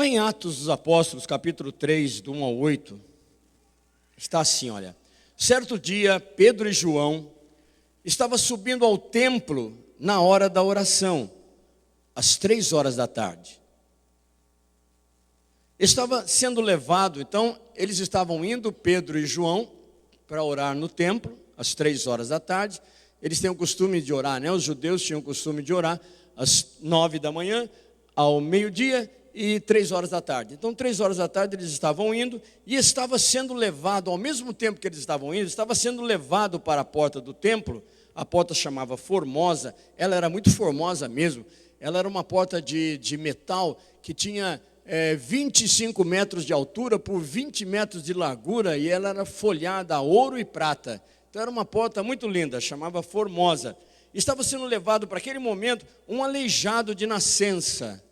Lá em Atos dos Apóstolos, capítulo 3, do 1 ao 8, está assim, olha. Certo dia, Pedro e João estavam subindo ao templo na hora da oração, às 3 horas da tarde. Estava sendo levado, então, eles estavam indo, Pedro e João, para orar no templo, às 3 horas da tarde. Eles têm o costume de orar, né? Os judeus tinham o costume de orar às 9 da manhã, ao meio-dia e 3 horas da tarde. Então, 3 horas da tarde eles estavam indo e estava sendo levado, ao mesmo tempo que eles estavam indo, estava sendo levado para a porta do templo. A porta chamava Formosa, ela era muito formosa mesmo. Ela era uma porta de metal que tinha 25 metros de altura por 20 metros de largura e ela era folhada a ouro e prata. Então era uma porta muito linda, chamava Formosa. Estava sendo levado para aquele momento um aleijado de nascença.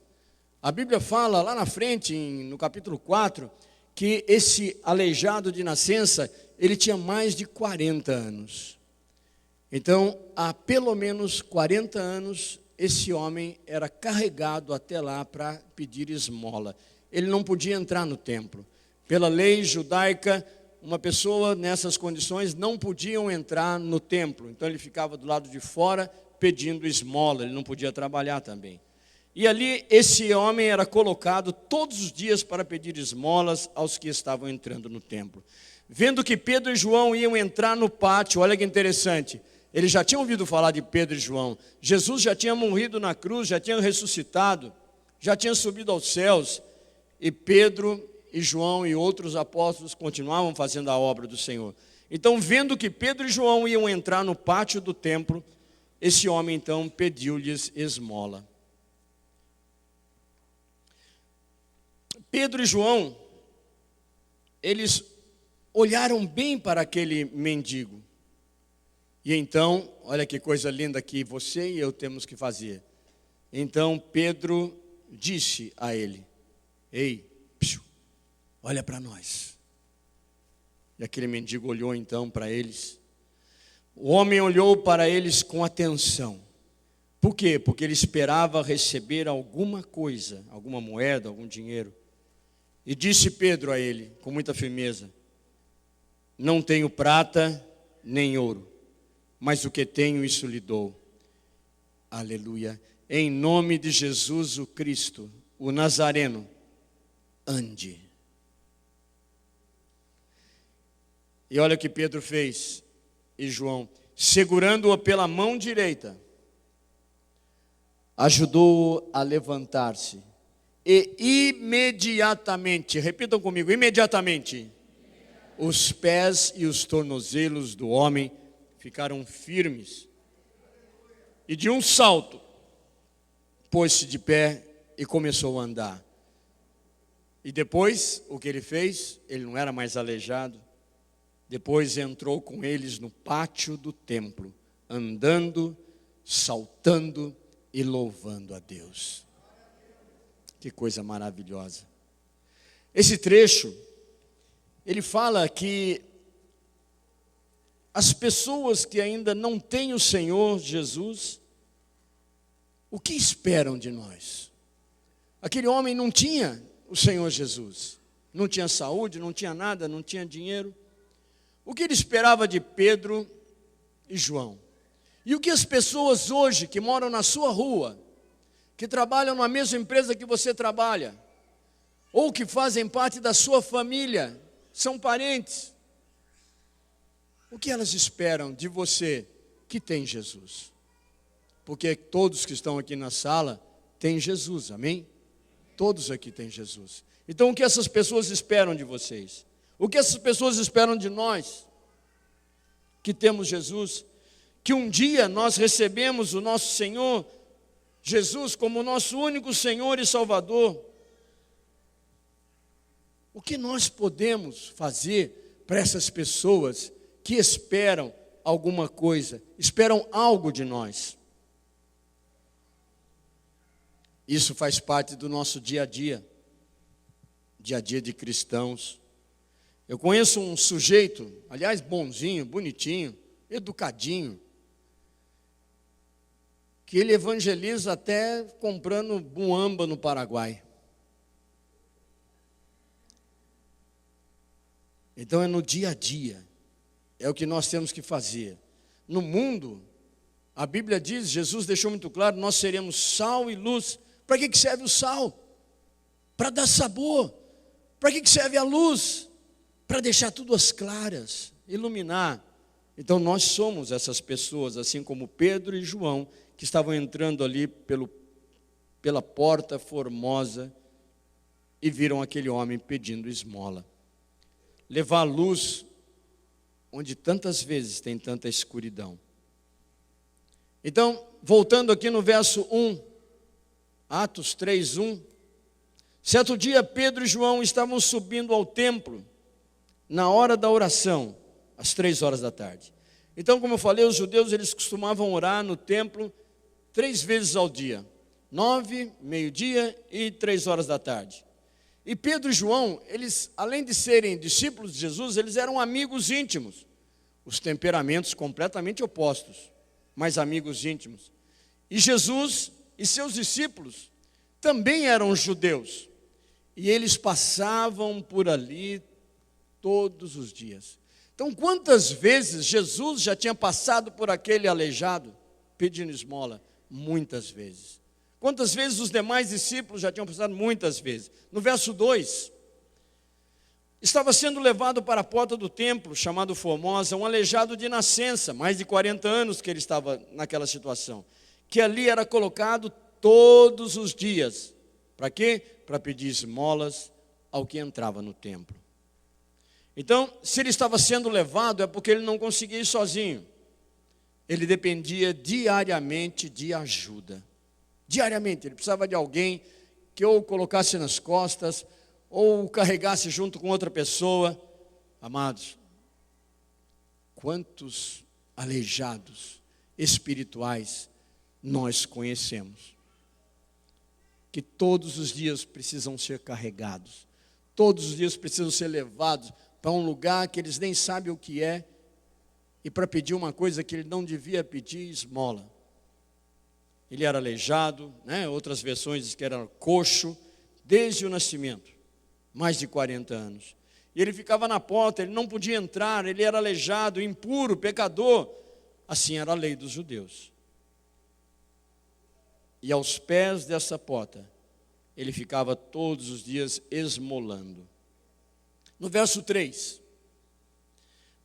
A Bíblia fala lá na frente, no capítulo 4, que esse aleijado de nascença, ele tinha mais de 40 anos. Então, há pelo menos 40 anos, esse homem era carregado até lá para pedir esmola. Ele não podia entrar no templo. Pela lei judaica, uma pessoa nessas condições não podia entrar no templo. Então ele ficava do lado de fora pedindo esmola, ele não podia trabalhar também. E ali esse homem era colocado todos os dias para pedir esmolas aos que estavam entrando no templo. Vendo que Pedro e João iam entrar no pátio, olha que interessante. Eles já tinham ouvido falar de Pedro e João. Jesus já tinha morrido na cruz, já tinha ressuscitado, já tinha subido aos céus. E Pedro e João e outros apóstolos continuavam fazendo a obra do Senhor. Então, vendo que Pedro e João iam entrar no pátio do templo, esse homem então pediu-lhes esmola. Pedro e João, eles olharam bem para aquele mendigo. E então, olha que coisa linda que você e eu temos que fazer. Então Pedro disse a ele: ei, olha para nós. E aquele mendigo olhou então para eles. O homem olhou para eles com atenção. Por quê? Porque ele esperava receber alguma coisa, alguma moeda, algum dinheiro. E disse Pedro a ele, com muita firmeza: não tenho prata nem ouro, mas o que tenho, isso lhe dou. Aleluia. Em nome de Jesus o Cristo, o Nazareno, ande. E olha o que Pedro fez, e João, segurando-o pela mão direita, ajudou-o a levantar-se. E imediatamente, repitam comigo, imediatamente, os pés e os tornozelos do homem ficaram firmes. E de um salto, pôs-se de pé e começou a andar. E depois, o que ele fez? Ele não era mais aleijado. Depois entrou com eles no pátio do templo, andando, saltando e louvando a Deus. Que coisa maravilhosa. Esse trecho, ele fala que as pessoas que ainda não têm o Senhor Jesus, o que esperam de nós? Aquele homem não tinha o Senhor Jesus, não tinha saúde, não tinha nada, não tinha dinheiro. O que ele esperava de Pedro e João? E o que as pessoas hoje que moram na sua rua, que trabalham na mesma empresa que você trabalha, ou que fazem parte da sua família, são parentes, o que elas esperam de você que tem Jesus? Porque todos que estão aqui na sala têm Jesus, amém? Todos aqui têm Jesus. Então o que essas pessoas esperam de vocês? O que essas pessoas esperam de nós que temos Jesus? Que um dia nós recebemos o nosso Senhor Jesus como nosso único Senhor e Salvador. O que nós podemos fazer para essas pessoas que esperam alguma coisa, esperam algo de nós? Isso faz parte do nosso dia a dia de cristãos. Eu conheço um sujeito, aliás, bonzinho, bonitinho, educadinho, que ele evangeliza até comprando muamba no Paraguai. Então é no dia a dia, é o que nós temos que fazer. No mundo, a Bíblia diz, Jesus deixou muito claro, nós seremos sal e luz. Para que serve o sal? Para dar sabor. Para que serve a luz? Para deixar tudo às claras, iluminar. Então nós somos essas pessoas, assim como Pedro e João, que estavam entrando ali pela porta formosa e viram aquele homem pedindo esmola. Levar a luz onde tantas vezes tem tanta escuridão. Então, voltando aqui no verso 1, Atos 3:1, certo dia Pedro e João estavam subindo ao templo na hora da oração, às 3 horas da tarde. Então, como eu falei, os judeus eles costumavam orar no templo 3 vezes ao dia, 9, meio-dia e 3 horas da tarde. E Pedro e João, eles, além de serem discípulos de Jesus, eles eram amigos íntimos, os temperamentos completamente opostos, mas amigos íntimos. E Jesus e seus discípulos também eram judeus, e eles passavam por ali todos os dias. Então, quantas vezes Jesus já tinha passado por aquele aleijado pedindo esmola? Muitas vezes. Quantas vezes os demais discípulos já tinham passado? Muitas vezes. No verso 2, estava sendo levado para a porta do templo, chamado Formosa, um aleijado de nascença, mais de 40 anos que ele estava naquela situação, que ali era colocado todos os dias. Para quê? Para pedir esmolas ao que entrava no templo. Então, se ele estava sendo levado, é porque ele não conseguia ir sozinho. Ele dependia diariamente de ajuda. Diariamente, ele precisava de alguém que ou colocasse nas costas, ou o carregasse junto com outra pessoa. Amados, quantos aleijados espirituais nós conhecemos, que todos os dias precisam ser carregados, todos os dias precisam ser levados para um lugar que eles nem sabem o que é, e para pedir uma coisa que ele não devia pedir, esmola. Ele era aleijado, outras versões dizem que era coxo, desde o nascimento, mais de 40 anos. E ele ficava na porta, ele não podia entrar, ele era aleijado, impuro, pecador. Assim era a lei dos judeus. E aos pés dessa porta, ele ficava todos os dias esmolando. No verso 3,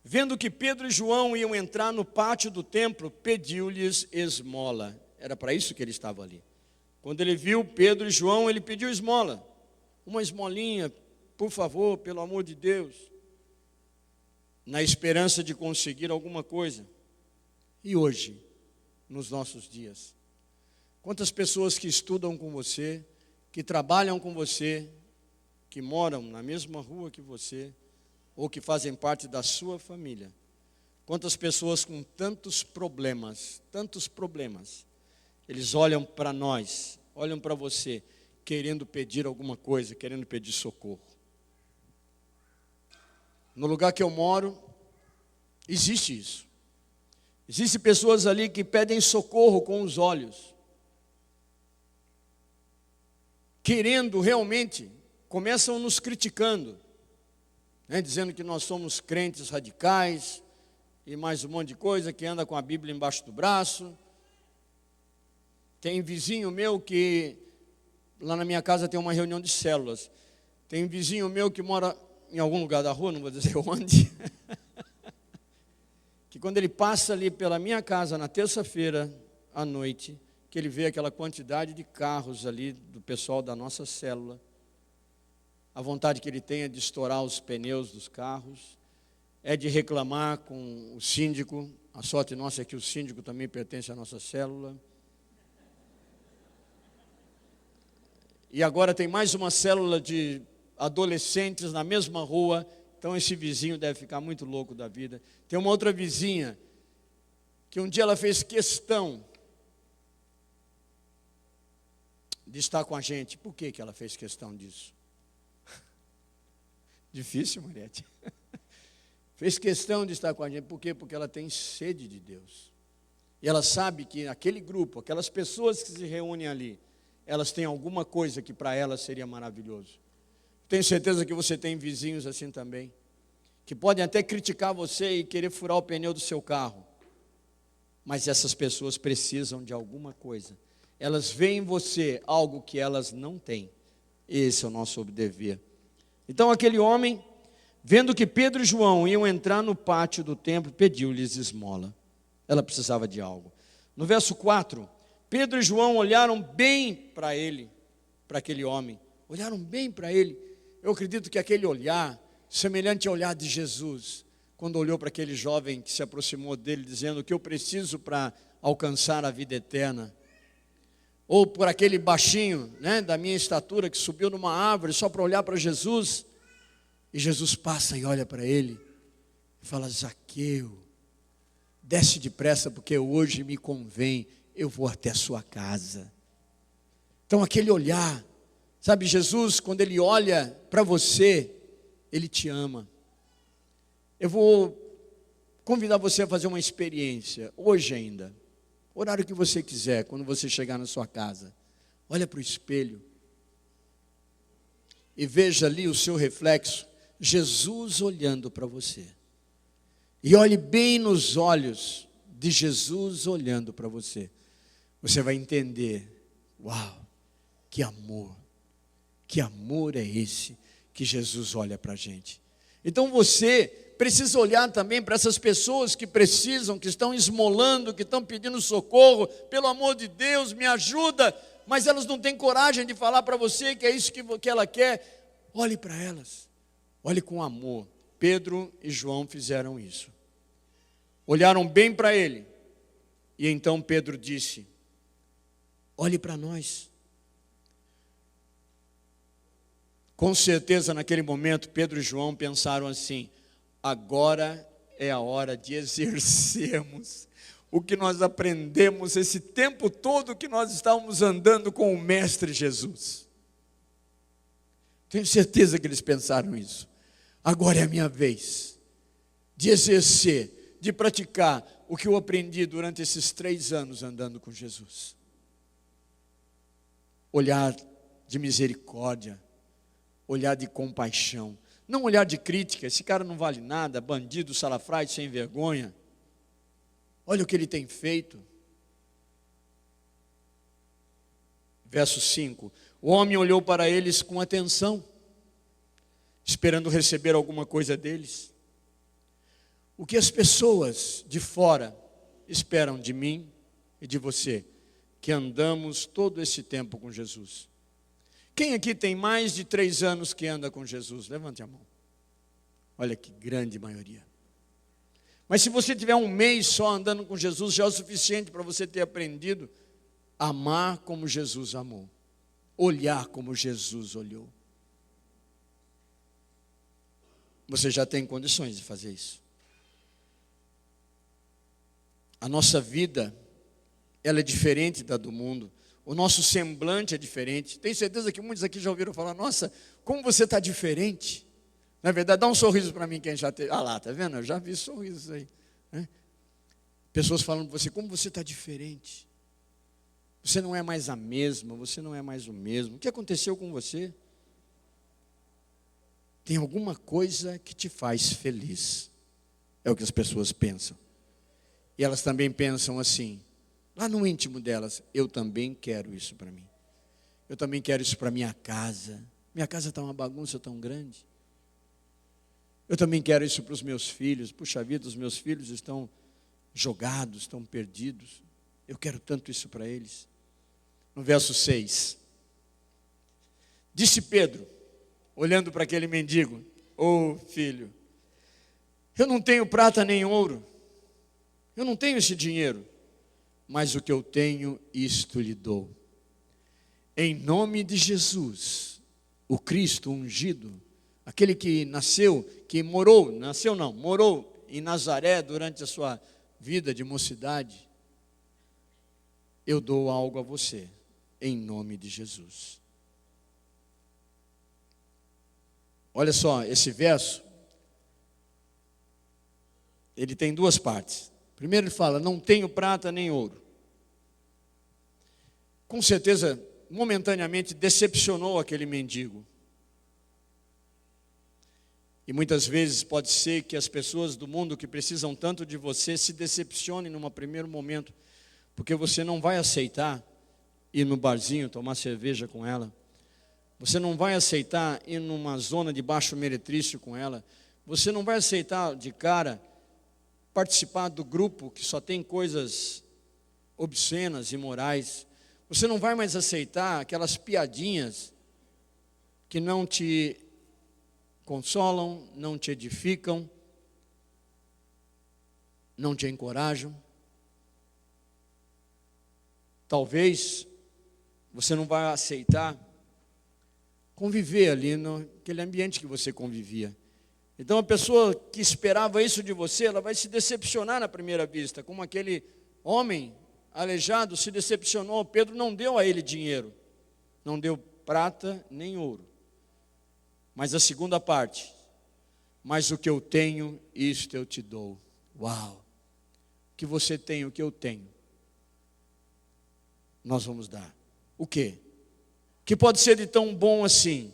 vendo que Pedro e João iam entrar no pátio do templo, pediu-lhes esmola. Era para isso que ele estava ali. Quando ele viu Pedro e João, ele pediu esmola. Uma esmolinha, por favor, pelo amor de Deus. Na esperança de conseguir alguma coisa. E hoje, nos nossos dias, quantas pessoas que estudam com você, que trabalham com você, que moram na mesma rua que você, ou que fazem parte da sua família. Quantas pessoas com tantos problemas, eles olham para nós, olham para você, querendo pedir alguma coisa, querendo pedir socorro. No lugar que eu moro, existe isso. Existem pessoas ali que pedem socorro com os olhos, querendo realmente, começam nos criticando, dizendo que nós somos crentes radicais, e mais um monte de coisa, que anda com a Bíblia embaixo do braço. Tem vizinho meu que, lá na minha casa tem uma reunião de células, tem vizinho meu que mora em algum lugar da rua, não vou dizer onde, que quando ele passa ali pela minha casa na terça-feira à noite, que ele vê aquela quantidade de carros ali do pessoal da nossa célula, a vontade que ele tem é de estourar os pneus dos carros, é de reclamar com o síndico. A sorte nossa é que o síndico também pertence à nossa célula. E agora tem mais uma célula de adolescentes na mesma rua, então esse vizinho deve ficar muito louco da vida. Tem uma outra vizinha, que um dia ela fez questão de estar com a gente. Por que ela fez questão disso? Difícil, Mariette. Fez questão de estar com a gente. Por quê? Porque ela tem sede de Deus. E ela sabe que aquele grupo, aquelas pessoas que se reúnem ali, elas têm alguma coisa que para elas seria maravilhoso. Tenho certeza que você tem vizinhos assim também, que podem até criticar você e querer furar o pneu do seu carro, mas essas pessoas precisam de alguma coisa. Elas veem em você algo que elas não têm. Esse é o nosso dever. Então aquele homem, vendo que Pedro e João iam entrar no pátio do templo, pediu-lhes esmola. Ela precisava de algo. No verso 4, Pedro e João olharam bem para ele, para aquele homem. Olharam bem para ele. Eu acredito que aquele olhar, semelhante ao olhar de Jesus, quando olhou para aquele jovem que se aproximou dele, dizendo: o que eu preciso para alcançar a vida eterna? Ou por aquele baixinho, da minha estatura, que subiu numa árvore só para olhar para Jesus, e Jesus passa e olha para ele, e fala: Zaqueu, desce depressa, porque hoje me convém, eu vou até a sua casa. Então aquele olhar, sabe, Jesus, quando ele olha para você, ele te ama. Eu vou convidar você a fazer uma experiência, hoje ainda, horário que você quiser, quando você chegar na sua casa, olha para o espelho, e veja ali o seu reflexo, Jesus olhando para você, e olhe bem nos olhos de Jesus olhando para você, você vai entender: uau, que amor é esse que Jesus olha para a gente. Então você precisa olhar também para essas pessoas que precisam, que estão esmolando, que estão pedindo socorro, pelo amor de Deus, me ajuda, mas elas não têm coragem de falar para você que é isso que ela quer. Olhe para elas, olhe com amor. Pedro e João fizeram isso, olharam bem para ele, e então Pedro disse: olhe para nós. Com certeza naquele momento Pedro e João pensaram assim: agora é a hora de exercermos o que nós aprendemos esse tempo todo que nós estávamos andando com o Mestre Jesus. Tenho certeza que eles pensaram isso. Agora é a minha vez de exercer, de praticar o que eu aprendi durante esses 3 anos andando com Jesus. Olhar de misericórdia, olhar de compaixão, não olhar de crítica: esse cara não vale nada, bandido, salafrário, sem vergonha, olha o que ele tem feito. Verso 5, o homem olhou para eles com atenção, esperando receber alguma coisa deles. O que as pessoas de fora esperam de mim e de você, que andamos todo esse tempo com Jesus? Quem aqui tem mais de 3 anos que anda com Jesus? Levante a mão. Olha que grande maioria. Mas se você tiver 1 mês só andando com Jesus, já é o suficiente para você ter aprendido a amar como Jesus amou, olhar como Jesus olhou. Você já tem condições de fazer isso. A nossa vida, ela é diferente da do mundo. O nosso semblante é diferente. Tenho certeza que muitos aqui já ouviram falar: nossa, como você está diferente. Na verdade, dá um sorriso para mim quem já teve. Ah lá, está vendo? Eu já vi sorrisos aí. Pessoas falando para você: como você está diferente. Você não é mais a mesma, você não é mais o mesmo. O que aconteceu com você? Tem alguma coisa que te faz feliz. É o que as pessoas pensam. E elas também pensam assim, lá no íntimo delas: eu também quero isso para mim. Eu também quero isso para minha casa. Minha casa está uma bagunça tão grande. Eu também quero isso para os meus filhos. Puxa vida, os meus filhos estão jogados, estão perdidos. Eu quero tanto isso para eles. No verso 6, disse Pedro, olhando para aquele mendigo: ô filho, eu não tenho prata nem ouro, eu não tenho esse dinheiro, mas o que eu tenho, isto lhe dou. Em nome de Jesus, o Cristo ungido, aquele que morou em Nazaré durante a sua vida de mocidade, eu dou algo a você, em nome de Jesus. Olha só, esse verso, ele tem 2 partes. Primeiro ele fala: não tenho prata nem ouro. Com certeza, momentaneamente decepcionou aquele mendigo. E muitas vezes pode ser que as pessoas do mundo que precisam tanto de você se decepcionem num primeiro momento, porque você não vai aceitar ir no barzinho tomar cerveja com ela. Você não vai aceitar ir numa zona de baixo meretrício com ela. Você não vai aceitar de cara participar do grupo que só tem coisas obscenas e imorais. Você não vai mais aceitar aquelas piadinhas que não te consolam, não te edificam, não te encorajam. Talvez você não vai aceitar conviver ali naquele ambiente que você convivia. Então a pessoa que esperava isso de você, ela vai se decepcionar na primeira vista, como aquele homem aleijado se decepcionou. Pedro não deu a ele dinheiro, não deu prata nem ouro. Mas a segunda parte, mas o que eu tenho, isto eu te dou. Uau! O que você tem, o que eu tenho, nós vamos dar. O quê? Que pode ser de tão bom assim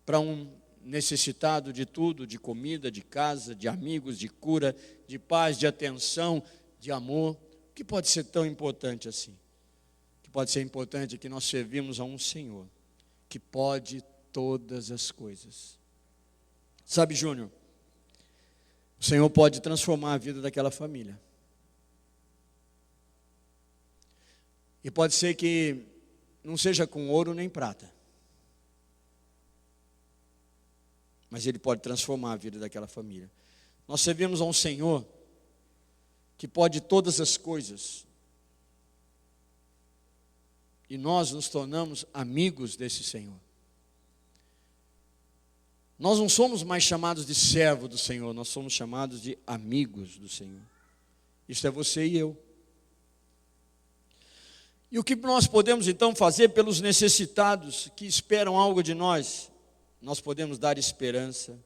para um necessitado de tudo, de comida, de casa, de amigos, de cura, de paz, de atenção, de amor. Que pode ser tão importante assim? Que pode ser importante que nós servimos a um Senhor que pode todas as coisas. Sabe, Júnior, o Senhor pode transformar a vida daquela família. E pode ser que não seja com ouro nem prata, mas Ele pode transformar a vida daquela família. Nós servimos a um Senhor que pode todas as coisas, e nós nos tornamos amigos desse Senhor. Nós não somos mais chamados de servo do Senhor, nós somos chamados de amigos do Senhor. Isso é você e eu. E o que nós podemos então fazer pelos necessitados que esperam algo de nós? Nós podemos dar esperança.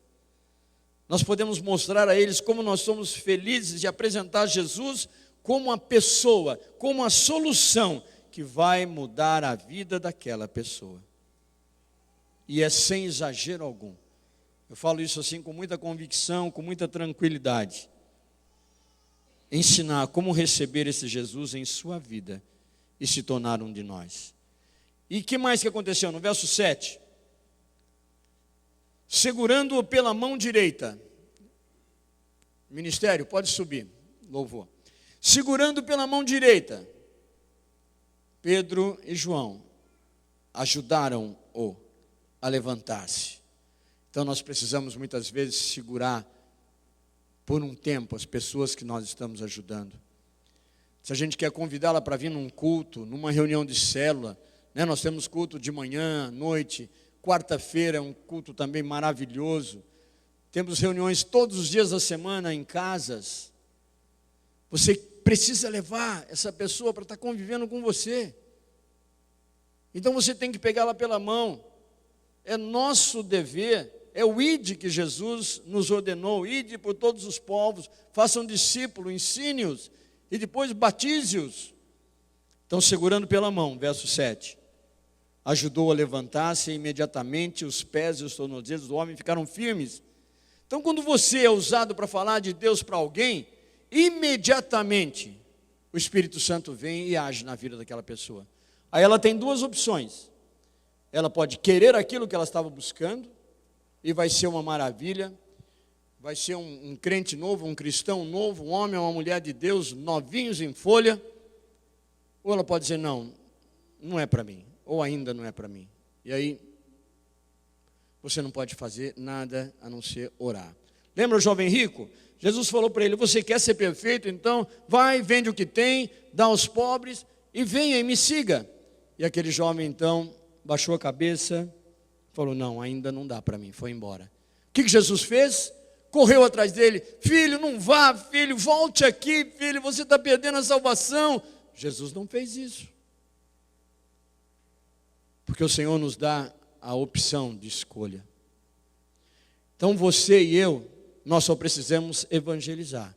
Nós podemos mostrar a eles como nós somos felizes de apresentar Jesus como a pessoa, como a solução que vai mudar a vida daquela pessoa. E é sem exagero algum. Eu falo isso assim com muita convicção, com muita tranquilidade. Ensinar como receber esse Jesus em sua vida e se tornar um de nós. E que mais que aconteceu? No verso 7. Segurando-o pela mão direita. Ministério, pode subir. Louvor. Segurando pela mão direita. Pedro e João ajudaram-o a levantar-se. Então nós precisamos muitas vezes segurar por um tempo as pessoas que nós estamos ajudando. Se a gente quer convidá-la para vir num culto, numa reunião de célula, né? Nós temos culto de manhã, noite, quarta-feira é um culto também maravilhoso. Temos reuniões todos os dias da semana em casas. Você precisa levar essa pessoa para estar convivendo com você. Então você tem que pegá-la pela mão. É nosso dever, é o ide que Jesus nos ordenou. Ide por todos os povos, façam discípulos, ensine-os e depois batize-os. Então, segurando pela mão, verso 7. Ajudou a levantar-se e imediatamente os pés e os tornozelos do homem ficaram firmes. Então, quando você é usado para falar de Deus para alguém, imediatamente o Espírito Santo vem e age na vida daquela pessoa. Aí ela tem duas opções. Ela pode querer aquilo que ela estava buscando, e vai ser uma maravilha, vai ser um crente novo, um cristão novo, um homem ou uma mulher de Deus, novinhos em folha. Ou ela pode dizer, não, não é para mim, ou ainda não é para mim. E aí, você não pode fazer nada a não ser orar. Lembra o jovem rico? Jesus falou para ele, você quer ser perfeito? Então vai, vende o que tem, dá aos pobres e venha e me siga. E aquele jovem então baixou a cabeça, falou, não, ainda não dá para mim, foi embora. O que Jesus fez? Correu atrás dele, filho, não vá, filho, volte aqui, filho, você está perdendo a salvação. Jesus não fez isso. Porque o Senhor nos dá a opção de escolha. Então você e eu, nós só precisamos evangelizar.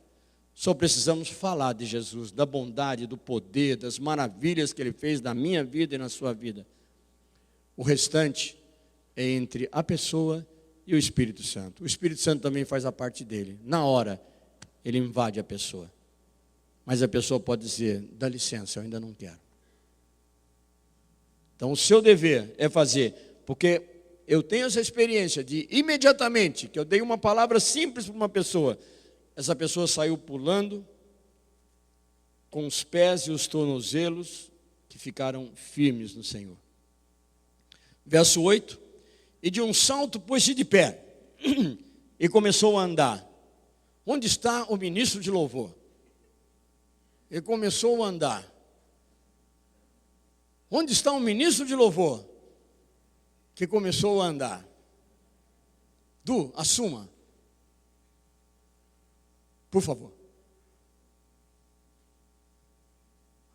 Só precisamos falar de Jesus, da bondade, do poder, das maravilhas que Ele fez na minha vida e na sua vida. O restante é entre a pessoa e o Espírito Santo. O Espírito Santo também faz a parte dele. Na hora, ele invade a pessoa. Mas a pessoa pode dizer, dá licença, eu ainda não quero. Então o seu dever é fazer, porque eu tenho essa experiência de imediatamente, que eu dei uma palavra simples para uma pessoa, essa pessoa saiu pulando, com os pés e os tornozelos que ficaram firmes no Senhor. Verso 8, e de um salto pôs-se de pé, e começou a andar. Onde está o ministro de louvor? Ele começou a andar. Onde está o ministro de louvor? Que começou a andar. Du, assuma. Por favor.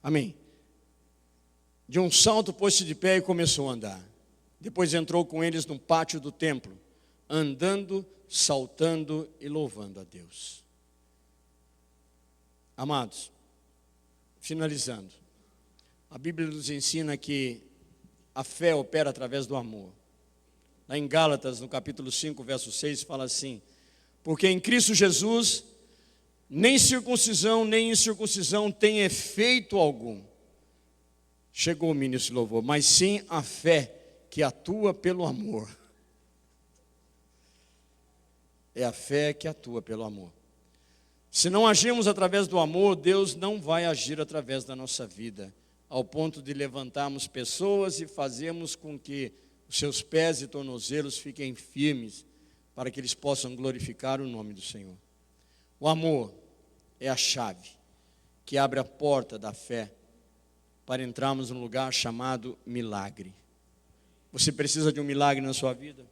Amém. De um salto pôs-se de pé e começou a andar. Depois entrou com eles no pátio do templo, andando, saltando e louvando a Deus. Amados, finalizando, a Bíblia nos ensina que a fé opera através do amor. Lá em Gálatas, no capítulo 5, verso 6, fala assim: porque em Cristo Jesus, nem circuncisão, nem incircuncisão tem efeito algum. Chegou o ministro de louvor, mas sim a fé que atua pelo amor. É a fé que atua pelo amor. Se não agirmos através do amor, Deus não vai agir através da nossa vida, ao ponto de levantarmos pessoas e fazermos com que os seus pés e tornozelos fiquem firmes, para que eles possam glorificar o nome do Senhor. O amor é a chave que abre a porta da fé para entrarmos num lugar chamado milagre. Você precisa de um milagre na sua vida?